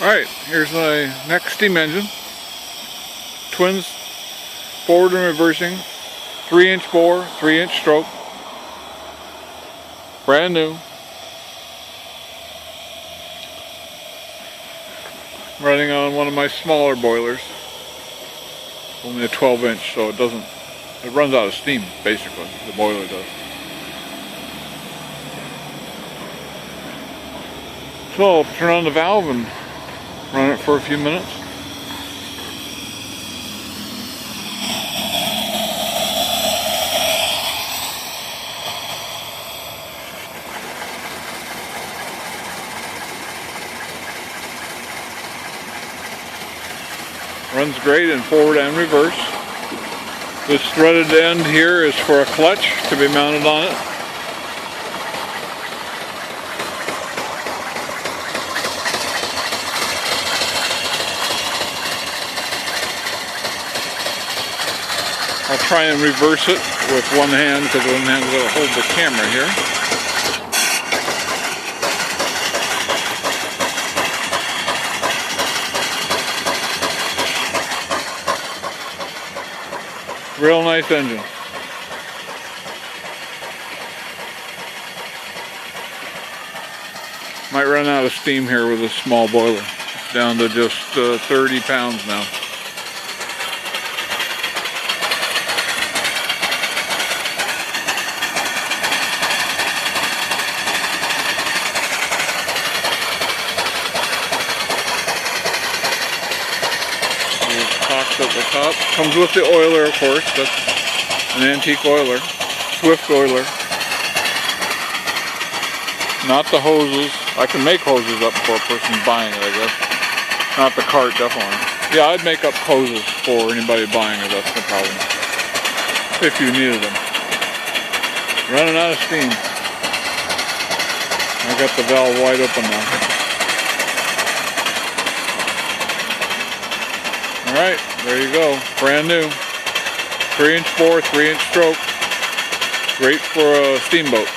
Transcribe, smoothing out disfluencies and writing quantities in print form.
Alright, here's my next steam engine. Twins, forward and reversing, 3-inch bore, 3-inch stroke. Brand new. Running on one of my smaller boilers. Only a 12-inch, so it runs out of steam, basically, the boiler does. So I'll turn on the valve and run it for a few minutes. Runs great in forward and reverse. This threaded end here is for a clutch to be mounted on it. I'll try and reverse it with one hand because one hand will hold the camera here. Real nice engine. Might run out of steam here with a small boiler. Down to just 30 pounds now. At the top. Comes with the oiler, of course. That's an antique oiler. Swift oiler. Not the hoses. I can make hoses up for a person buying it, I guess. Not the cart, definitely. Yeah, I'd make up hoses for anybody buying it. That's no problem. If you needed them. Running out of steam. I got the valve wide open now. Alright, there you go. Brand new. 3-inch bore, 3-inch stroke. Great for a steamboat.